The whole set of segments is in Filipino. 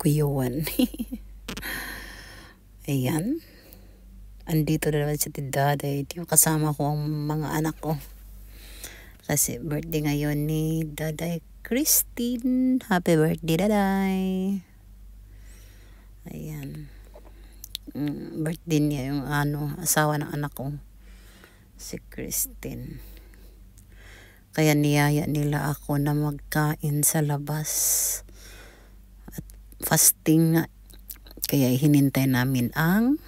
Kuyawan. Ayan. Andito na naman si Daday. Kasama ko ang mga anak ko. Kasi birthday ngayon ni Daday Christine. Happy birthday, Daday. Ayan. Birthday niya yung asawa ng anak ko. Si Christine. Kaya niyaya nila ako na magkain sa labas. At fasting nga. Kaya hinintay namin ang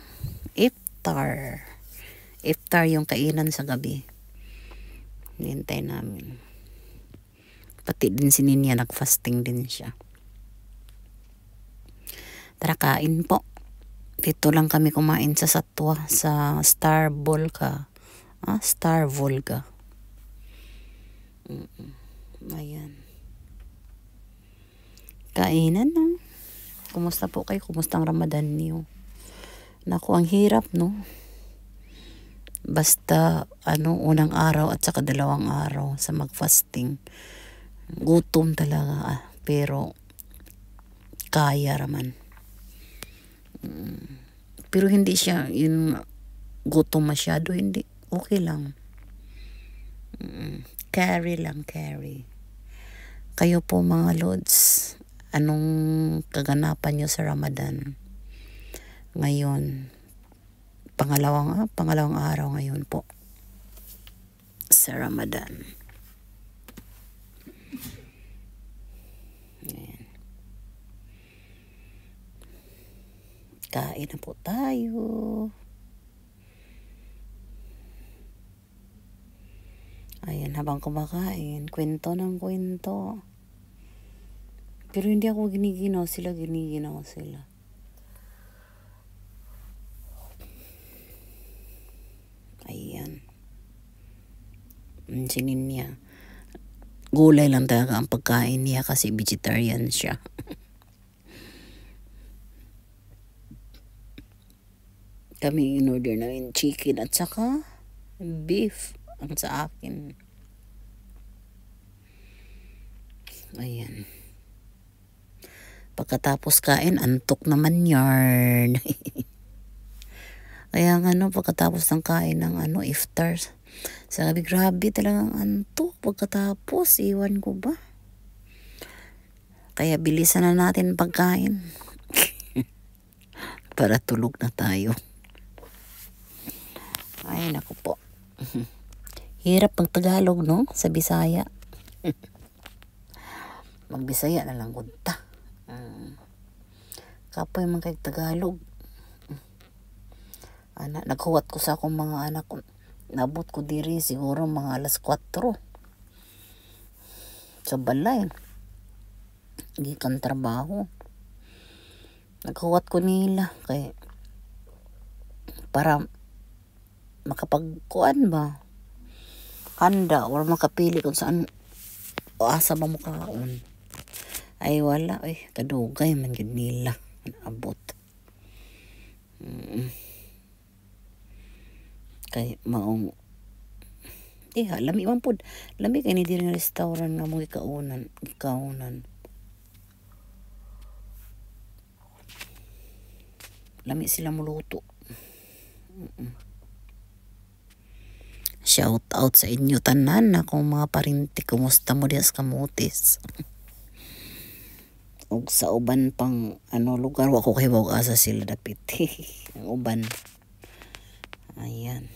iftar. Iftar yung kainan sa gabi. Hinintay namin. Pati din si Ninya nag-fasting din siya. Tara, kain po. Dito lang kami kumain sa Satwa, sa Star Volga. Star Volga. Ayan. Kainan na. Kumusta po kayo? Kumusta ang Ramadan niyo? Naku, ang hirap, no? Basta, unang araw at saka dalawang araw sa mag-fasting. Gutom talaga. Pero, kaya raman. Pero hindi siya, yung gutom masyado, hindi. Okay lang. Carry lang, carry. Kayo po mga lods, anong kaganapan nyo sa Ramadan? Ngayon, pangalawang araw ngayon po sa Ramadan. Ayan. Kain na po tayo. Ayan, habang kumakain, kwento ng kwento. Pero hindi ako giniginaw sila. Ayan. Si Ninya. Gulay lang talaga ang pagkain niya kasi vegetarian siya. Kami in-order namin chicken at saka beef ang sa akin. Ayan. Pagkatapos kain, antok naman yarn. Kaya pagkatapos ng kain ng iftar, sabi, grabe talagang antok pagkatapos, iwan ko ba? Kaya bilisan na natin pagkain. Para tulog na tayo. Ay, naku po. Hirap pag Tagalog, no? Sa Bisaya. Magbisaya na lang kunta. Kapoy man kay Tagalog. Naghuwat ko sa akong mga anak ko. Nabot ko diri siguro mga alas 4. Sa balay. Gikan trabaho. Naghuwat ko nila kay para makapagkuan ba? Handa or makapili kung saan o asa ba mo kaon. Ay wala, kadugay man gid nila abot. Kay maong lami man pud. Lami kay ni diri nga restaurant nga mo gikaunan. Lami sila muluto. Shout out sa inyo tanan akong mga parinti. Kumusta mo diya sa Kamutis? Og sa uban pang lugar wa ko kay asa sila dapit. Ang uban. Ayan.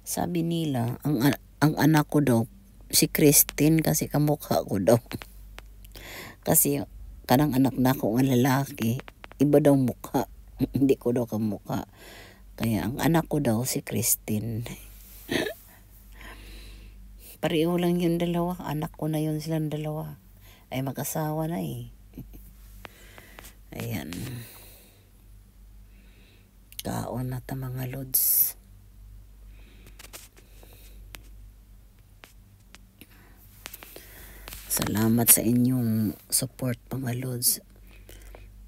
Sabi nila ang anak ko daw si Christine kasi kamukha ko daw. Kasi kanang anak na ko nga lalaki, iba daw mukha. Hindi ko daw kamukha. Kaya ang anak ko daw si Christine. Pareho lang yung dalawa. Anak ko na yun silang dalawa. Ay mag-asawa na eh. Ayan. Kaon na ta mga lods. Salamat sa inyong support mga lods.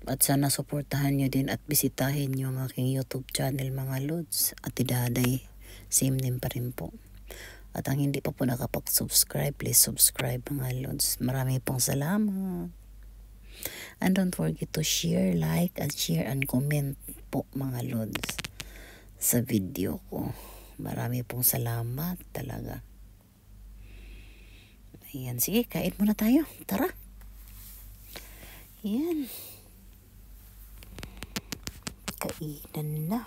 At sana suportahan nyo din at bisitahin nyo ang aking YouTube channel mga lods. At Daday, same name pa rin po. At ang hindi pa po nakapag-subscribe, please subscribe mga lods. Marami pong salamat. And don't forget to share, like, and share and comment po mga lods sa video ko. Marami pong salamat talaga. Ayan, sige, kain muna tayo. Tara. Ayan. Kainan na.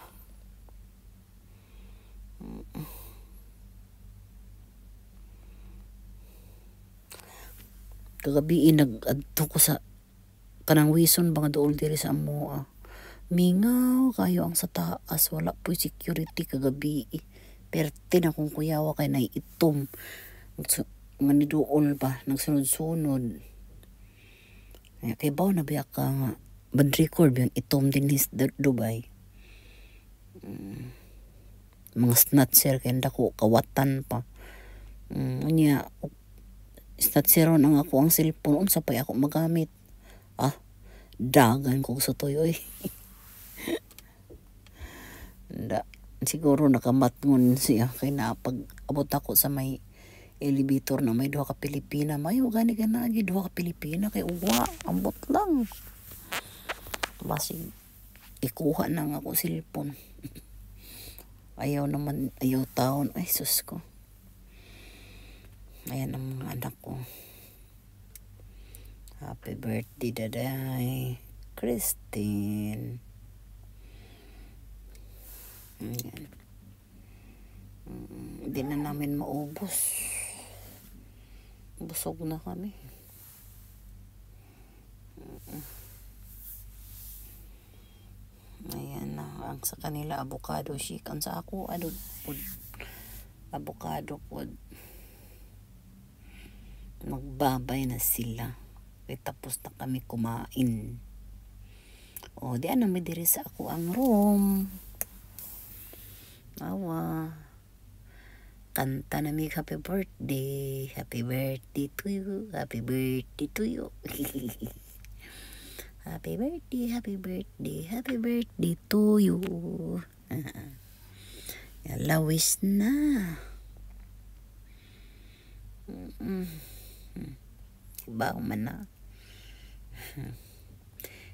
Kagabi nag-adto ko sa kanang wison mga dool diri sa amoa. Mingaw kayo ang sa taas, wala po security kagabi. Perte na kung kuyawa kay na itom. Nga ni dool pa nagsunod-sunod. Kay baw na biya ka nga bad record yung itom din his Dubai. Mga snatcher kay dako kawatan pa. Unya snatcher nang ako ang cellphone unsa pa ako magamit. Dagan ko sa tuyo eh. Siguro nakamatngon siya kay napag abot ako sa may elevator na may duha ka Pilipina. Mayo gani ganagi duha ka Pilipina kay uwa ambot lang. Basig ikuha na nga ako cellphone. Ayaw naman, ayaw taon. Ay sus ko. Ayan ang mga anak ko. Happy birthday, Daday. Christine. Ayan. Hindi na namin maubos. Busog na kami. Ayan na. Ang sa kanila, avocado shake. Ang sa ako, avocado pod. Magbabay na sila. Tapos na kami kumain. Di ano may diri sa ako ang room. Awa. Kanta na mig happy birthday. Happy birthday to you. Happy birthday to you. Happy birthday, happy birthday, happy birthday to you. Lawis na. Ibaw man na.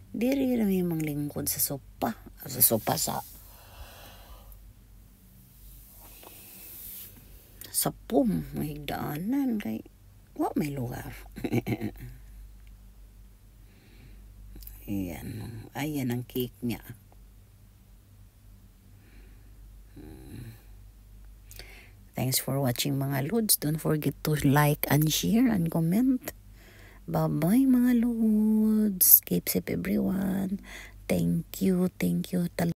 Diri na may mga lingkod sa sopa. Sa sopa sa pum. May higdaanan kay may lugar. Ayan ang cake niya. Thanks for watching mga lods. Don't forget to like and share and comment. Bye-bye mga lods. Keep safe everyone. Thank you.